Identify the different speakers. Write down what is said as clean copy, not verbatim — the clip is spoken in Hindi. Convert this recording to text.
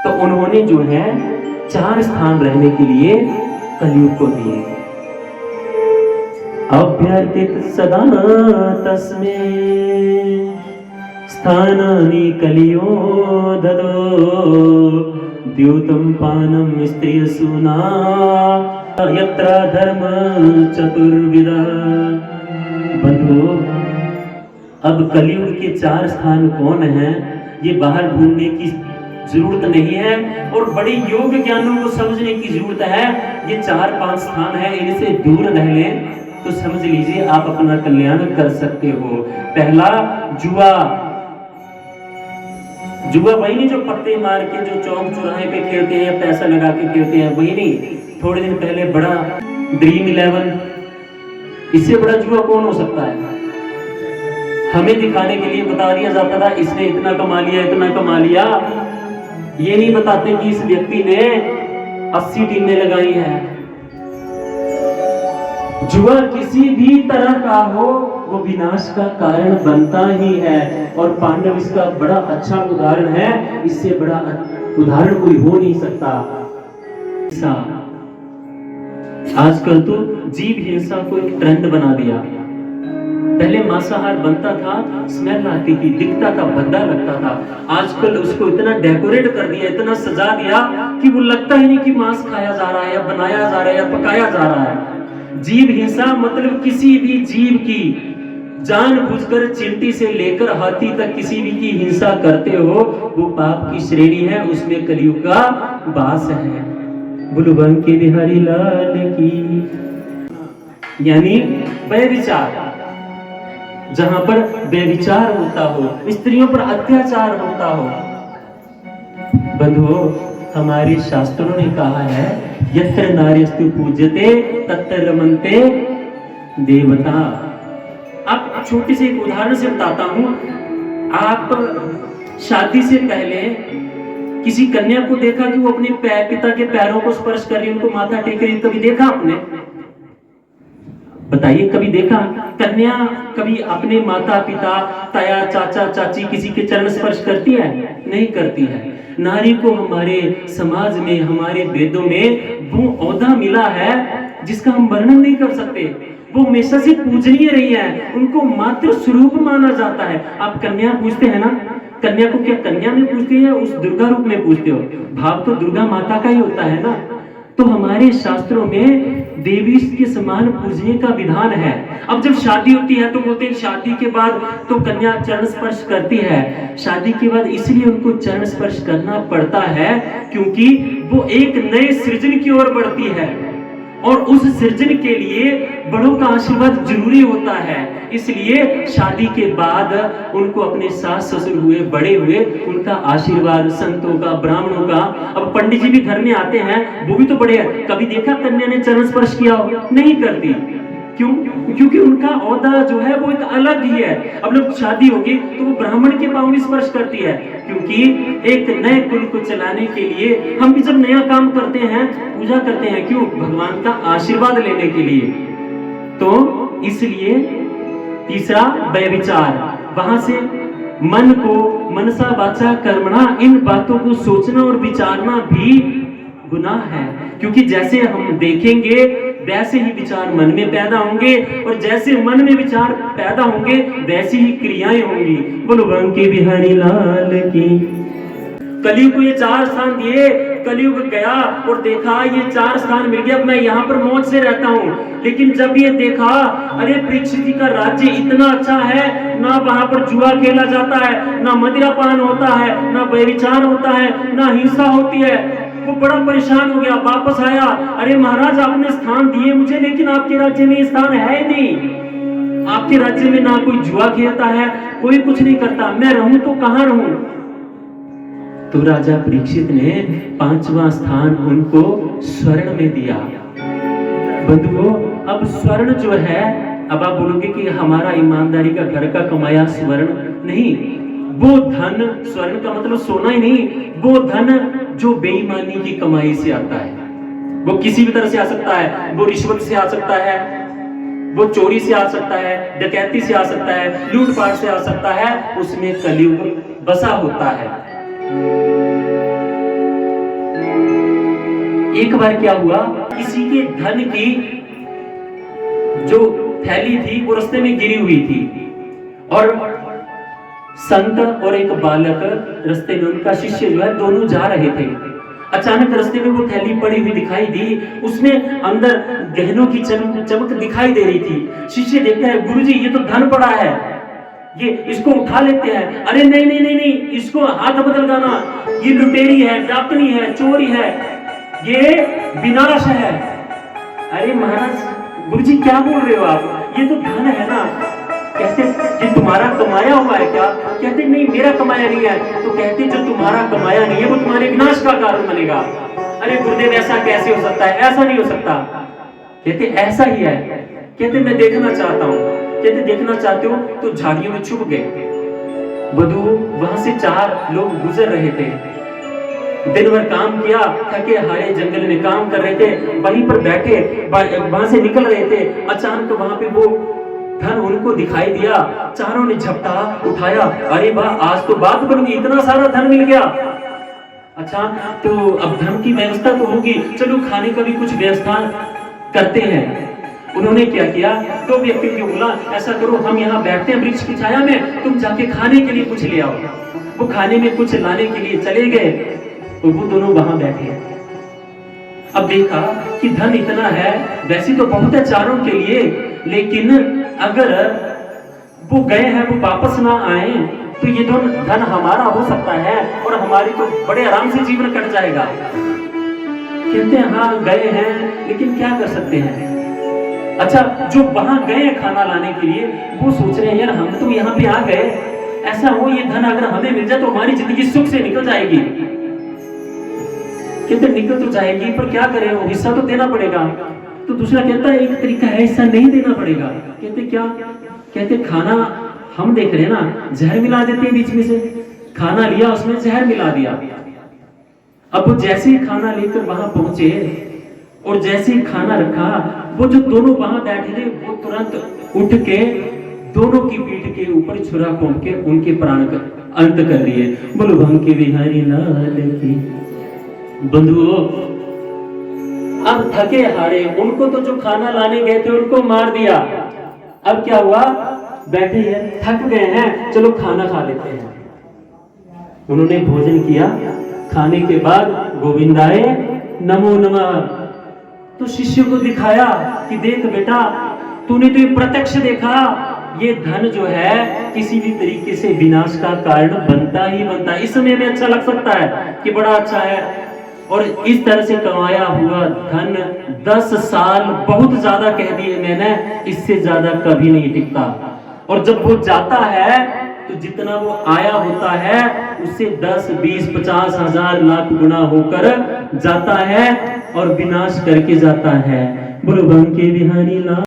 Speaker 1: तो उन्होंने जो है 4 स्थान रहने के लिए कलयुग को दिए। अभ्यर्थित सदा तस्मै स्थानानि कलियो ददो द्यूतं पानं स्त्रियसूना यत्र धर्म चतुर्विधा। बंधुओं, अब कलयुग के 4 स्थान कौन हैं ये बाहर ढूंढने की जरूरत नहीं है और बड़े योग ज्ञानों को समझने की जरूरत है। ये 4-5 स्थान है, इनसे दूर रह लें तो समझ लीजिए आप अपना कल्याण कर सकते हो। पहला, जुआ। जुआ वही नहीं जो पत्ते मार के जो चौक चौराहे पे खेलते हैं या पैसा लगा के खेलते हैं, वही नहीं। थोड़े दिन पहले बड़ा ड्रीम 11, इससे बड़ा जुआ कौन हो सकता है? हमें दिखाने के लिए बता दिया जाता था इसने इतना कमा लिया, इतना कमा लिया। ये नहीं बताते कि इस व्यक्ति ने 80 टीमें लगाई हैं। जुआ किसी भी तरह का हो वो विनाश का कारण बनता ही है और पांडव इसका बड़ा अच्छा उदाहरण है। इससे बड़ा उदाहरण कोई हो नहीं सकता। आजकल तो जीव हिंसा को एक ट्रेंड बना दिया। पहले मांसाहार बनता था, स्मेल आती थी, दिखता था, भद्दा लगता था। आजकल उसको इतना डेकोरेट कर दिया, इतना सजा दिया कि वो लगता ही नहीं कि मांस खाया जा रहा है या बनाया जा रहा है या पकाया जा रहा है। जीव हिंसा मतलब किसी भी जीव की जानबूझकर चींटी से लेकर हाथी तक किसी भी की हिंसा करते हो वो पाप की श्रेणी है, उसमें कलयुग का वास है। बोलो बंके बिहारी लाल की। यानी व्यभिचार, जहां पर व्यभिचार होता हो, स्त्रियों पर अत्याचार होता हो। बंधुओं, हमारे शास्त्रों ने कहा है यत्र नार्यस्तु पूज्यते तत्र रमन्ते देवता। अब छोटे से एक उदाहरण से बताता हूं। आप शादी से पहले किसी कन्या को देखा कि वो अपने पिता के पैरों को स्पर्श कर रही, उनको माथा टेक रही, कभी देखा आपने? बताइए, कभी देखा? कन्या कभी अपने माता पिता, ताया चाचा चाची किसी के चरण स्पर्श करती है? नहीं करती है। नारी को हमारे समाज में, हमारे वेदों में वो औदा मिला है जिसका हम वर्णन नहीं कर सकते। वो हमेशा से पूजनीय रही है, उनको मातृ स्वरूप माना जाता है। आप कन्या पूजते हैं ना, कन्या को क्या कन्या में पूजते हैं या उस दुर्गा रूप में पूजते हो? भाव तो दुर्गा माता का ही होता है ना। तो हमारे शास्त्रों में देवी के समान पूजने का विधान है। अब जब शादी होती है तो बोलते हैं शादी के बाद तो कन्या चरण स्पर्श करती है। शादी के बाद इसलिए उनको चरण स्पर्श करना पड़ता है क्योंकि वो एक नए सृजन की ओर बढ़ती है और उस सृजन के लिए बड़ों का आशीर्वाद जरूरी होता है। इसलिए शादी के बाद उनको अपने सास ससुर हुए, बड़े हुए, उनका आशीर्वाद, संतों का, ब्राह्मणों का। अब पंडित जी भी घर में आते हैं, वो भी तो बड़े हैं। कभी देखा कन्या ने चरण स्पर्श किया हो? नहीं करती। क्यों? क्योंकि उनका औदा जो है वो एक अलग ही है। अब जब शादी होगी तो वो ब्राह्मण के पांव भी स्पर्श करती है, क्योंकि एक नए कुल को चलाने के लिए हम भी जब नया काम करते हैं पूजा करते हैं, क्यों? भगवान का आशीर्वाद लेने के लिए। तो इसलिए तीसरा व्यभिचार, वहां से मन को मनसा वाचा कर्मणा, इन बातों को सोचना और विचारना भी गुनाह है। क्योंकि जैसे हम देखेंगे वैसे ही विचार मन में पैदा होंगे और जैसे मन में विचार पैदा होंगे वैसी ही क्रियाएं होंगी। बोलो बंके बिहारी लाल की। कलयुग को ये 4 स्थान दिए, कलयुग गया और देखा ये 4 स्थान मिल गया, मैं यहाँ पर मौज से रहता हूँ। लेकिन जब ये देखा अरे परीक्षित जी का राज्य इतना अच्छा है, ना वहां पर जुआ खेला जाता है, ना मदिरापान होता है, ना व्यभिचार होता है, ना हिंसा होती है, वो बड़ा परेशान हो गया। वापस आया, अरे महाराज आपने स्थान दिए मुझे लेकिन आपके राज्य में स्थान है नहीं। आपके राज्य में ना कोई जुआ खेलता है, कोई कुछ नहीं करता, मैं रहूं तो कहां रहूं? तो राजा परीक्षित ने 5वां स्थान उनको स्वर्ण में दिया। बंधुओं, अब स्वर्ण जो है, अब आप बोलोगे कि हमारा ईमानदारी का घर का कमाया स्वर्ण नहीं, वो धन, स्वर्ण का मतलब सोना ही नहीं, वो धन जो बेईमानी की कमाई से आता है। वो किसी भी तरह से आ सकता है, वो रिश्वत से आ सकता है, वो चोरी से आ सकता है, डकैती से आ सकता है, लूटपाट से आ सकता है, उसमें कलयुग बसा होता है। एक बार क्या हुआ, किसी के धन की जो थैली थी वो रास्ते में गिरी हुई थी, और संत और एक बालक रास्ते में, उनका शिष्य जो है, दोनों जा रहे थे। अचानक रास्ते में वो थैली पड़ी हुई दिखाई दी, उसमें अंदर गहनों की चमक दिखाई दे रही थी। शिष्य देखता है, गुरुजी ये तो धन पड़ा है, ये इसको उठा लेते हैं। अरे नहीं नहीं नहीं नहीं, इसको हाथ मत लगाना, ये लुटेरी है, डाकनी है, चोरी है, ये विनाश है। अरे महाराज, गुरुजी क्या बोल रहे हो आप, ये तो धन है ना। कहते कि तुम्हारा कमाया हुआ है क्या? कहते नहीं, मेरा कमाया नहीं है। तो कहते जो तुम्हारा कमाया नहीं है वो तुम्हारे विनाश का कारण बनेगा। अरे गुरुदेव ऐसा कैसे हो सकता है, ऐसा नहीं हो सकता। कहते ऐसा ही है। कहते मैं देखना चाहता हूँ। कहते देखना चाहते हो? तो झाड़ियों में छुप गए। बधू वहां से 4 लोग गुजर रहे थे, दिन भर काम किया, थके हारे जंगल में काम कर रहे थे, वहीं पर बैठे वहां से निकल रहे थे। अचानक वहां पे वो धन उनको दिखाई दिया। चारों ने झपटा उठाया, अरे वाह, आज तो बात बन गई, इतना सारा धन मिल गया। अच्छा, तो अब धन की व्यवस्था तो होगी, चलो खाने का भी कुछ व्यवस्था करते हैं। उन्होंने क्या किया, 2 व्यक्ति को बोला, ऐसा करो हम यहाँ बैठते हैं वृक्ष की छाया में, तुम जाके खाने के लिए कुछ ले आओ। वो खाने में कुछ लाने के लिए चले गए, तो वो दोनों वहां बैठे। अब देखा कि धन इतना है, वैसे तो बहुत है चारों के लिए, लेकिन अगर वो गए हैं, वो वापस ना आए, तो ये धन हमारा हो सकता है और हमारी तो बड़े आराम से जीवन कट जाएगा। कहते हैं हाँ गए हैं, लेकिन क्या कर सकते हैं। अच्छा, जो वहां गए खाना लाने के लिए, वो सोच रहे हैं यार हम तो यहाँ पे आ गए, ऐसा हो ये धन अगर हमें मिल जाए तो हमारी जिंदगी सुख से निकल जाएगी। कहते निकल तो जाएगी, पर क्या करें, वो हिस्सा तो देना पड़ेगा। तो दूसरा कहता है एक तरीका है, हिस्सा नहीं देना पड़ेगा। कहते क्या? कहते खाना हम देख रहे हैं ना, जहर मिला देते हैं बीच में से। खाना लिया, उसमें जहर मिला दिया। अब वो जैसे ही खाना लेकर वहां पहुंचे और जैसे ही खाना रखा, वो जो दोनों वहां बैठे थे वो तुरंत उठ के दोनों की पीठ के ऊपर छुरा घोंप के उनके प्राण का अंत कर दिए। बोलो भंग बिहारी लाल की। बंधुओं, अब थके हारे, उनको तो जो खाना लाने गए थे उनको मार दिया। अब क्या हुआ, बैठे हैं, थक गए हैं, चलो खाना खा लेते हैं। उन्होंने भोजन किया, खाने के बाद गोविंदाय नमो नमः। तो शिष्य को दिखाया कि देख बेटा, तूने तो ये प्रत्यक्ष देखा, ये धन जो है किसी भी तरीके से विनाश का कारण बनता ही बनता है। इस समय में अच्छा लग सकता है कि बड़ा अच्छा है, और इस तरह से कमाया हुआ धन 10 साल बहुत ज्यादा कह दिए मैंने, इससे ज्यादा कभी नहीं टिकता। और जब वो जाता है तो जितना वो आया होता है उससे 10, 20, 50 हजार लाख गुना होकर जाता है और विनाश करके जाता है। बोलो भंग बिहारी लाल।